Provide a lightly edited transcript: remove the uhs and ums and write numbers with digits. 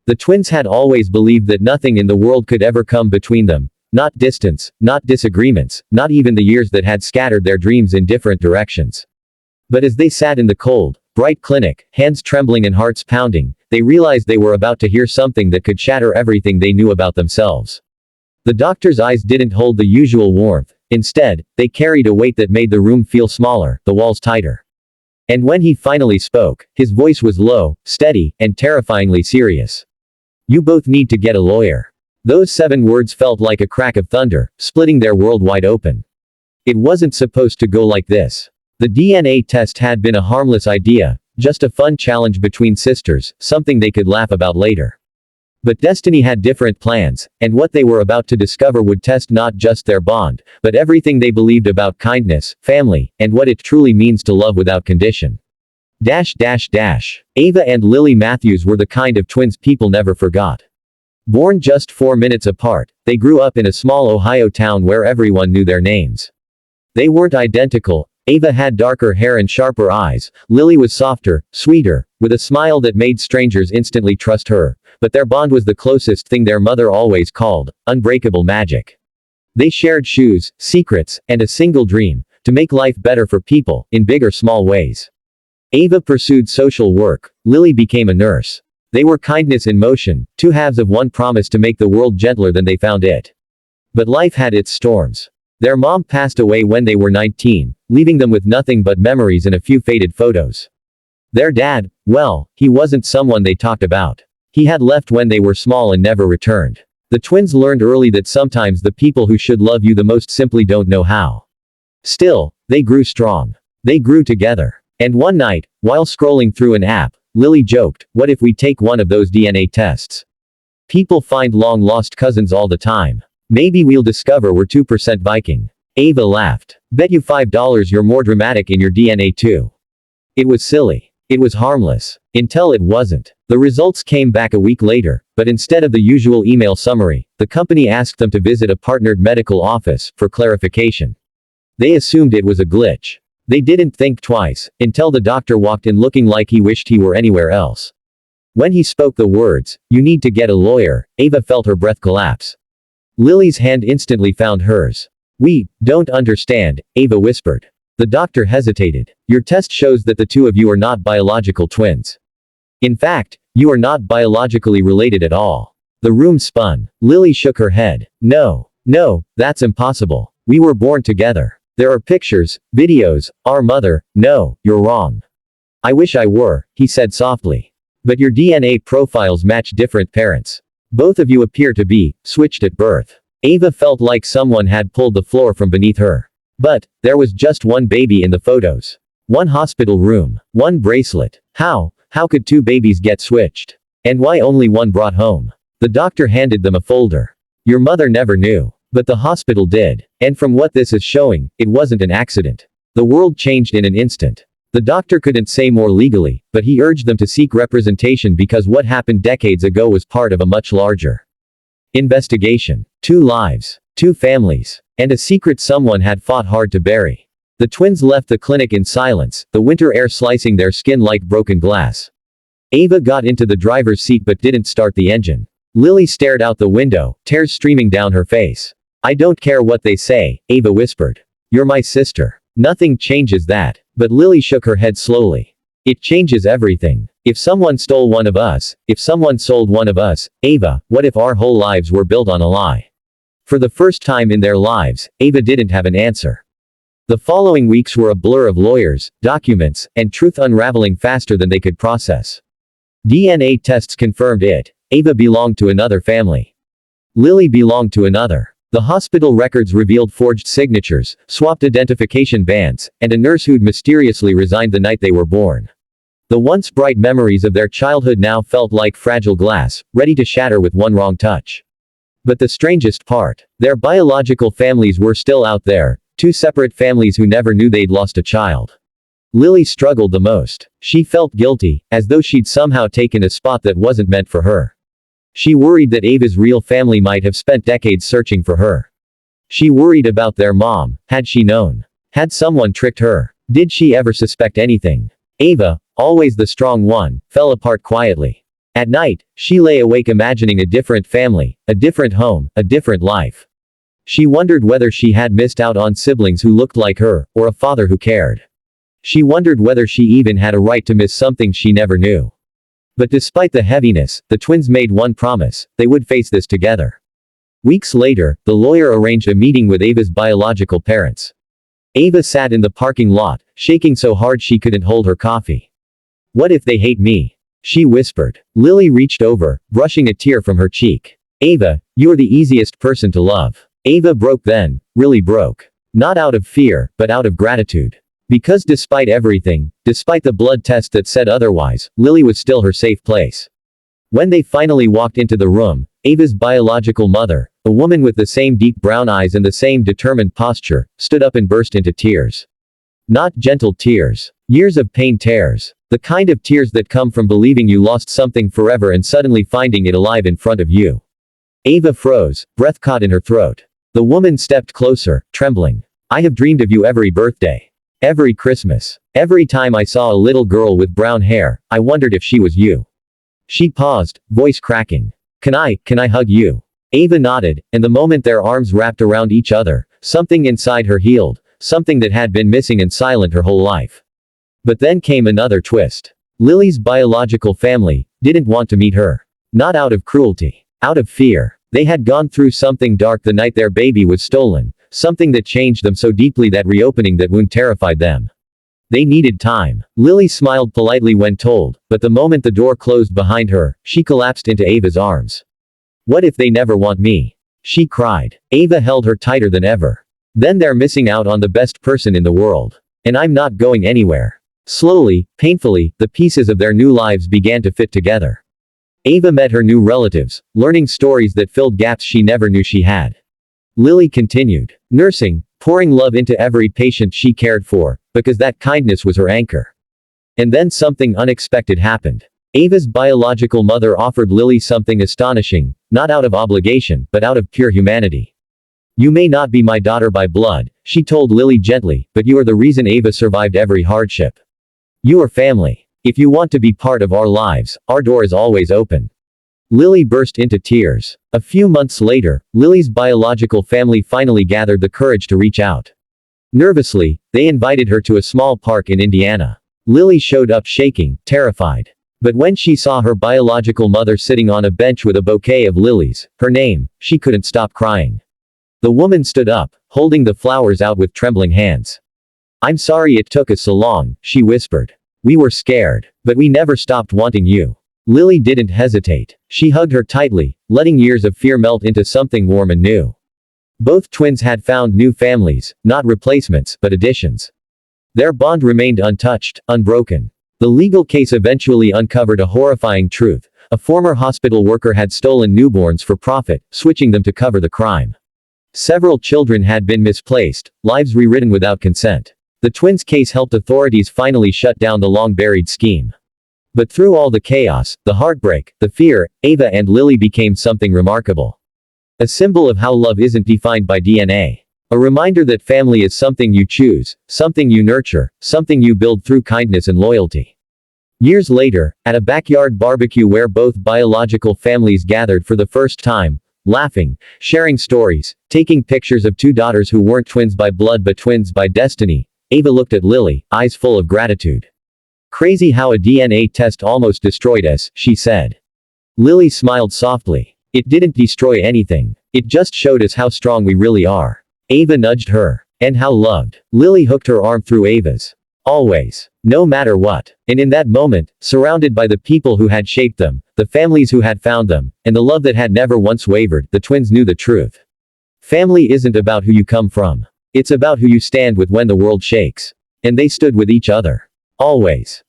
The twins had always believed that nothing in the world could ever come between them. Not distance, not disagreements, not even the years that had scattered their dreams in different directions. But as they sat in the cold, bright clinic, hands trembling and hearts pounding, they realized they were about to hear something that could shatter everything they knew about themselves. The doctor's eyes didn't hold the usual warmth. Instead, they carried a weight that made the room feel smaller, the walls tighter. And when he finally spoke, his voice was low, steady, and terrifyingly serious. "You both need to get a lawyer." Those 7 words felt like a crack of thunder, splitting their world wide open. It wasn't supposed to go like this. The DNA test had been a harmless idea, just a fun challenge between sisters, something they could laugh about later. But destiny had different plans, and what they were about to discover would test not just their bond, but everything they believed about kindness, family, and what it truly means to love without condition. Ava and Lily Matthews were the kind of twins people never forgot. Born just 4 minutes apart, they grew up in a small Ohio town where everyone knew their names. They weren't identical. Ava had darker hair and sharper eyes. Lily was softer, sweeter, with a smile that made strangers instantly trust her. But their bond was the closest thing their mother always called unbreakable magic. They shared shoes, secrets, and a single dream: to make life better for people, in big or small ways. Ava pursued social work. Lily became a nurse. They were kindness in motion, 2 halves of one promise to make the world gentler than they found it. But life had its storms. Their mom passed away when they were 19, leaving them with nothing but memories and a few faded photos. Their dad, well, he wasn't someone they talked about. He had left when they were small and never returned. The twins learned early that sometimes the people who should love you the most simply don't know how. Still, they grew strong. They grew together. And one night, while scrolling through an app, Lily joked, "What if we take one of those DNA tests? People find long-lost cousins all the time. Maybe we'll discover we're 2% Viking." Ava laughed. "Bet you $5 you're more dramatic in your DNA too." It was silly. It was harmless. Until it wasn't. The results came back a week later, but instead of the usual email summary, the company asked them to visit a partnered medical office for clarification. They assumed it was a glitch. They didn't think twice, until the doctor walked in looking like he wished he were anywhere else. When he spoke the words, "You need to get a lawyer," Ava felt her breath collapse. Lily's hand instantly found hers. "We don't understand," Ava whispered. The doctor hesitated. "Your test shows that the 2 of you are not biological twins. In fact, you are not biologically related at all." The room spun. Lily shook her head. No, that's impossible. We were born together. There are pictures, videos, our mother." "No, you're wrong." "I wish I were," he said softly. "But your DNA profiles match different parents. Both of you appear to be switched at birth." Ava felt like someone had pulled the floor from beneath her. But there was just one baby in the photos. One hospital room. One bracelet. How could 2 babies get switched? And why only one brought home? The doctor handed them a folder. "Your mother never knew. But the hospital did. And from what this is showing, it wasn't an accident." The world changed in an instant. The doctor couldn't say more legally, but he urged them to seek representation because what happened decades ago was part of a much larger investigation. 2 lives. 2 families. And a secret someone had fought hard to bury. The twins left the clinic in silence, the winter air slicing their skin like broken glass. Ava got into the driver's seat but didn't start the engine. Lily stared out the window, tears streaming down her face. "I don't care what they say," Ava whispered. "You're my sister. Nothing changes that." But Lily shook her head slowly. "It changes everything. If someone stole one of us, if someone sold one of us, Ava, what if our whole lives were built on a lie?" For the first time in their lives, Ava didn't have an answer. The following weeks were a blur of lawyers, documents, and truth unraveling faster than they could process. DNA tests confirmed it. Ava belonged to another family. Lily belonged to another. The hospital records revealed forged signatures, swapped identification bands, and a nurse who'd mysteriously resigned the night they were born. The once bright memories of their childhood now felt like fragile glass, ready to shatter with one wrong touch. But the strangest part, their biological families were still out there, 2 separate families who never knew they'd lost a child. Lily struggled the most. She felt guilty, as though she'd somehow taken a spot that wasn't meant for her. She worried that Ava's real family might have spent decades searching for her. She worried about their mom. Had she known? Had someone tricked her? Did she ever suspect anything? Ava, always the strong one, fell apart quietly. At night, she lay awake imagining a different family, a different home, a different life. She wondered whether she had missed out on siblings who looked like her, or a father who cared. She wondered whether she even had a right to miss something she never knew. But despite the heaviness, the twins made one promise: they would face this together. Weeks later, the lawyer arranged a meeting with Ava's biological parents. Ava sat in the parking lot, shaking so hard she couldn't hold her coffee. "What if they hate me?" she whispered. Lily reached over, brushing a tear from her cheek. "Ava, you're the easiest person to love." Ava broke then, really broke. Not out of fear, but out of gratitude. Because despite everything, despite the blood test that said otherwise, Lily was still her safe place. When they finally walked into the room, Ava's biological mother, a woman with the same deep brown eyes and the same determined posture, stood up and burst into tears. Not gentle tears. Years of pain tears. The kind of tears that come from believing you lost something forever and suddenly finding it alive in front of you. Ava froze, breath caught in her throat. The woman stepped closer, trembling. "I have dreamed of you every birthday. Every Christmas. Every time I saw a little girl with brown hair, I wondered if she was you." She paused, voice cracking. Can I hug you?" Ava nodded, and the moment their arms wrapped around each other, something inside her healed, something that had been missing and silent her whole life. But then came another twist. Lily's biological family didn't want to meet her. Not out of cruelty. Out of fear. They had gone through something dark the night their baby was stolen, something that changed them so deeply that reopening that wound terrified them. They needed time. Lily smiled politely when told, but the moment the door closed behind her, she collapsed into Ava's arms. "What if they never want me?" she cried. Ava held her tighter than ever. "Then they're missing out on the best person in the world. And I'm not going anywhere." Slowly, painfully, the pieces of their new lives began to fit together. Ava met her new relatives, learning stories that filled gaps she never knew she had. Lily continued nursing, pouring love into every patient she cared for, because that kindness was her anchor. And then something unexpected happened. Ava's biological mother offered Lily something astonishing, not out of obligation, but out of pure humanity. "You may not be my daughter by blood," she told Lily gently, "but you are the reason Ava survived every hardship. You are family. If you want to be part of our lives, our door is always open." Lily burst into tears. A few months later, Lily's biological family finally gathered the courage to reach out. Nervously, they invited her to a small park in Indiana. Lily showed up shaking, terrified. But when she saw her biological mother sitting on a bench with a bouquet of lilies, her name, she couldn't stop crying. The woman stood up, holding the flowers out with trembling hands. "I'm sorry it took us so long," she whispered. "We were scared. But we never stopped wanting you." Lily didn't hesitate. She hugged her tightly, letting years of fear melt into something warm and new. Both twins had found new families, not replacements, but additions. Their bond remained untouched, unbroken. The legal case eventually uncovered a horrifying truth. A former hospital worker had stolen newborns for profit, switching them to cover the crime. Several children had been misplaced, lives rewritten without consent. The twins' case helped authorities finally shut down the long-buried scheme. But through all the chaos, the heartbreak, the fear, Ava and Lily became something remarkable. A symbol of how love isn't defined by DNA. A reminder that family is something you choose, something you nurture, something you build through kindness and loyalty. Years later, at a backyard barbecue where both biological families gathered for the first time, laughing, sharing stories, taking pictures of two daughters who weren't twins by blood but twins by destiny, Ava looked at Lily, eyes full of gratitude. "Crazy how a DNA test almost destroyed us," she said. Lily smiled softly. "It didn't destroy anything. It just showed us how strong we really are." Ava nudged her. "And how loved." Lily hooked her arm through Ava's. "Always. No matter what." And in that moment, surrounded by the people who had shaped them, the families who had found them, and the love that had never once wavered, the twins knew the truth. Family isn't about who you come from. It's about who you stand with when the world shakes. And they stood with each other. Always.